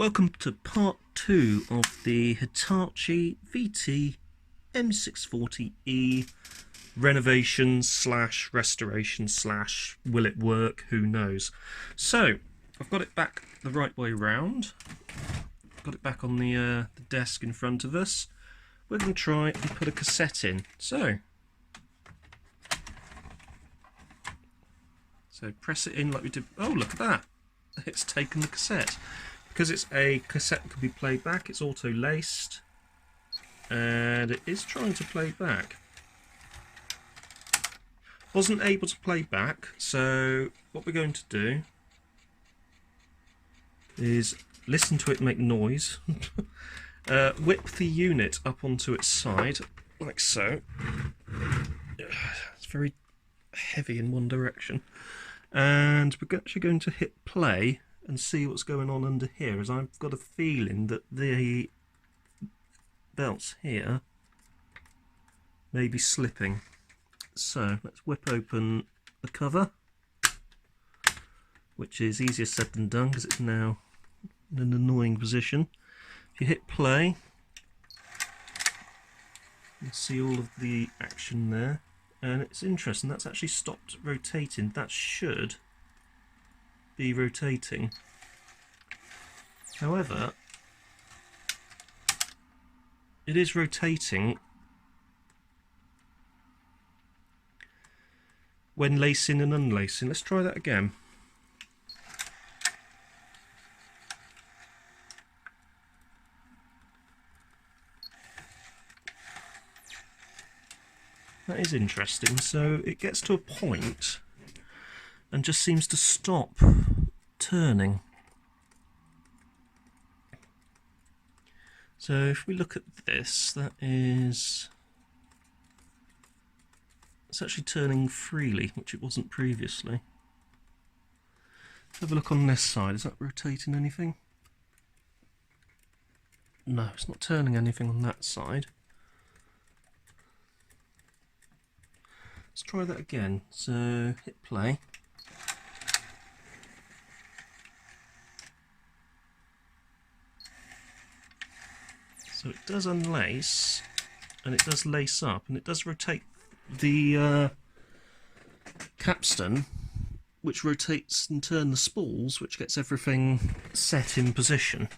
Welcome to part 2 of the Hitachi VT640E renovation slash restoration slash will it work, who knows. So I've got it back the right way round, got it back on the desk in front of us. We're going to try and put a cassette in. So press it in like we did. Oh, look at that, it's taken the cassette. Because it's a cassette that can be played back, it's auto laced and it is trying to play back. Wasn't able to play back, so what we're going to do is listen to it make noise, whip the unit up onto its side like so. It's very heavy in one direction, and we're actually going to hit play and see what's going on under here, as I've got a feeling that the belts here may be slipping. So let's whip open the cover, which is easier said than done because it's now in an annoying position. If you hit play, you see all of the action there, and it's interesting, that's actually stopped rotating. That should be rotating. However, it is rotating when lacing and unlacing. Let's try that again. That is interesting. So it gets to a point and just seems to stop turning. So if we look at this, it's actually turning freely, which it wasn't previously. Let's have a look on this side. Is that rotating anything? No, it's not turning anything on that side. Let's try that again. So hit play. So it does unlace, and it does lace up, and it does rotate the capstan, which rotates and turns the spools, which gets everything set in position.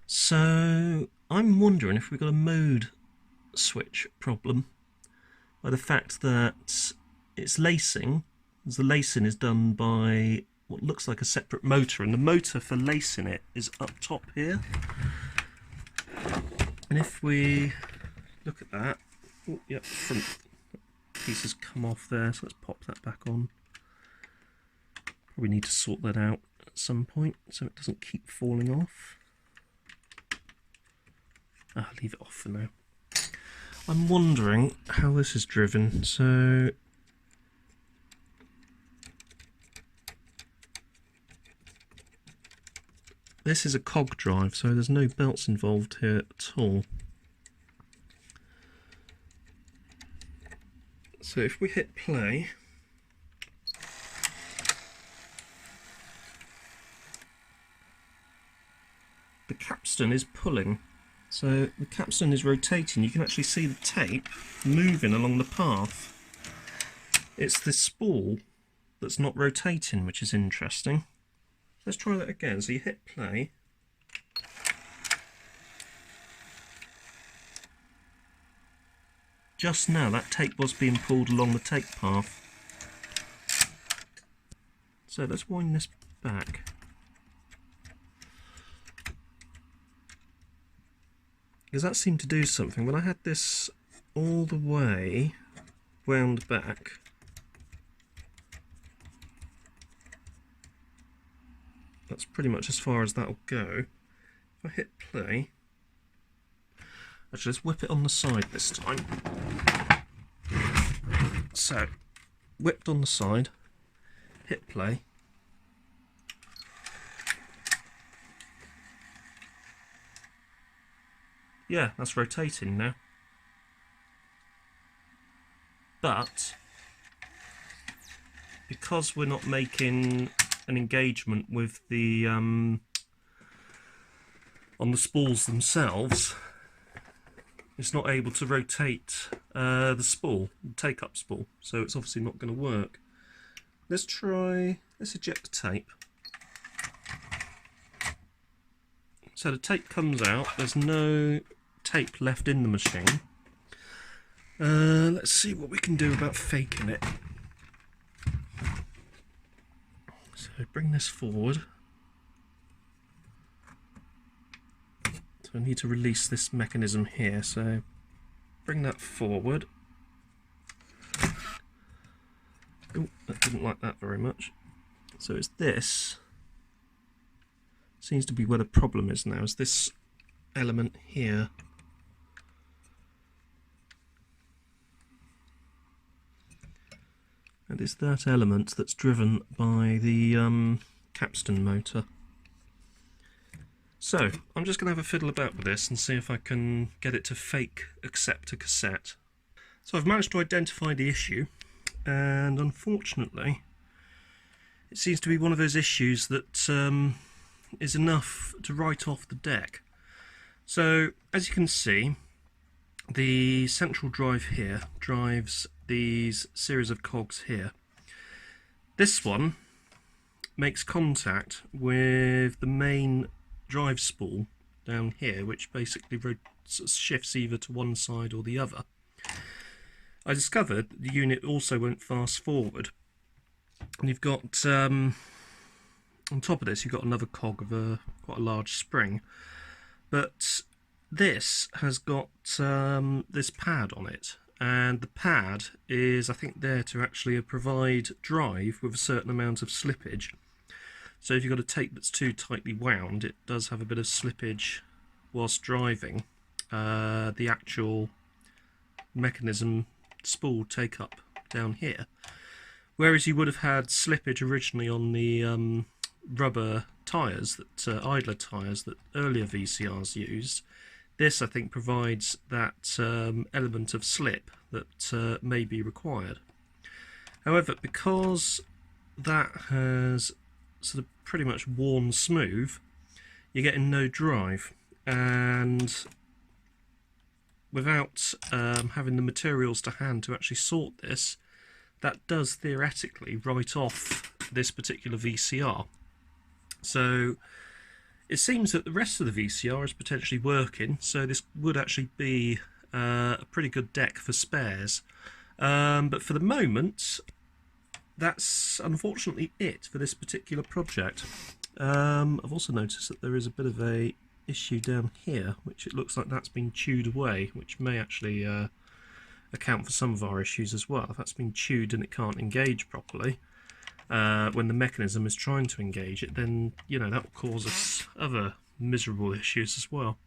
So I'm wondering if we've got a mode switch problem by the fact that it's lacing, as the lacing is done by what looks like a separate motor, and the motor for lacing it is up top here. And if we look at that, oh, yep, front piece has come off there, so let's pop that back on. Probably need to sort that out at some point so it doesn't keep falling off. I'll leave it off for now. I'm wondering how this is driven. So this is a cog drive, so there's no belts involved here at all. So if we hit play, the capstan is pulling. So the capstan is rotating. You can actually see the tape moving along the path. It's the spool that's not rotating, which is interesting. Let's try that again. So you hit play. Just now that tape was being pulled along the tape path. So let's wind this back. Because that seemed to do something. When I had this all the way wound back, that's pretty much as far as that'll go. If I hit play, actually let's whip it on the side this time. So, whipped on the side, hit play. Yeah, that's rotating now. But because we're not making an engagement with the on the spools themselves, it's not able to rotate the spool, the take-up spool, so it's obviously not going to work. Let's eject the tape. So the tape comes out, there's no tape left in the machine. Let's see what we can do about faking it. So bring this forward. So I need to release this mechanism here, so bring that forward. Oh, that didn't like that very much. So it's this. Seems to be where the problem is now, is this element here. And it's that element that's driven by the capstan motor. So, I'm just going to have a fiddle about with this and see if I can get it to fake accept a cassette. So I've managed to identify the issue, and unfortunately it seems to be one of those issues that is enough to write off the deck. So, as you can see, the central drive here drives these series of cogs here. This one makes contact with the main drive spool down here, which basically shifts either to one side or the other. I discovered the unit also won't fast forward, and you've got on top of this you've got another cog of quite a large spring, but this has got this pad on it, and the pad is, I think, there to actually provide drive with a certain amount of slippage. So if you've got a tape that's too tightly wound, it does have a bit of slippage whilst driving the actual mechanism spool take up down here. Whereas you would have had slippage originally on the rubber tyres, that idler tyres that earlier VCRs used, this I think provides that element of slip that may be required. However, because that has sort of pretty much worn smooth, you're getting no drive, and without having the materials to hand to actually sort this, that does theoretically write off this particular VCR. So it seems that the rest of the VCR is potentially working, so this would actually be a pretty good deck for spares. But for the moment, that's unfortunately it for this particular project. I've also noticed that there is a bit of a issue down here, which it looks like that's been chewed away, which may actually account for some of our issues as well. If that's been chewed and it can't engage properly when the mechanism is trying to engage it, then that will cause us other miserable issues as well.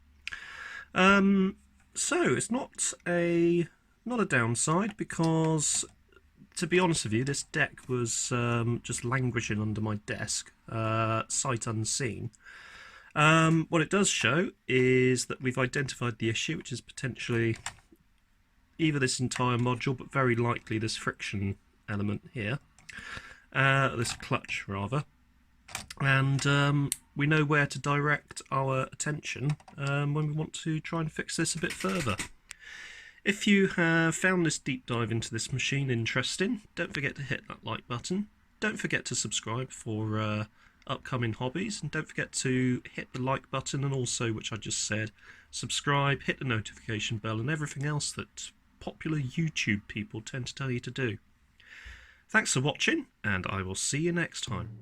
So it's not a downside, because to be honest with you, this deck was just languishing under my desk, sight unseen. What it does show is that we've identified the issue, which is potentially either this entire module, but very likely this friction element here, this clutch rather, and we know where to direct our attention when we want to try and fix this a bit further. If you have found this deep dive into this machine interesting, don't forget to hit that like button. Don't forget to subscribe for upcoming hobbies, and don't forget to hit the like button, and also, which I just said, subscribe, hit the notification bell, and everything else that popular YouTube people tend to tell you to do. Thanks for watching, and I will see you next time.